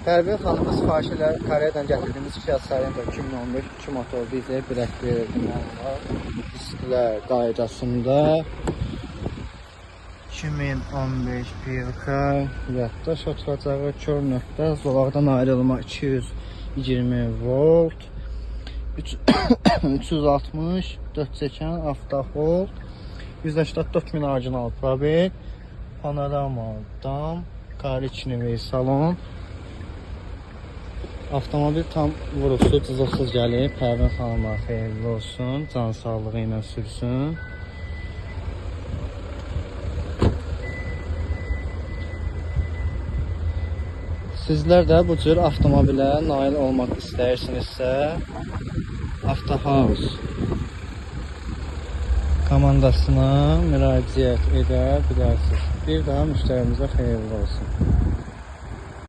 Pərvin xanımın sifarişlə Koreyadan gətirdiyimiz Kia Sorento 2015 2 motor dizel bilək verildim onlar. Disklər qaydasında 2015 PVK yaddaş oturacağı kör nöqtə zolaqdan ayrılma 220 volt 360 4 çəkən avtohold 184 min orijinal probel panorama dam korичневый salon. Avtomobil tam vurusuz, cızılsız gəlib. Pərvin xanıma xeyirli olsun. Can sağlığı ilə sürsün. Sizlər də bu cür avtomobilə nail olmaq istəyirsinizsə Avtohouse komandasına müraciət edə bilərsiniz. Bir daha müştərimizə xeyirli olsun.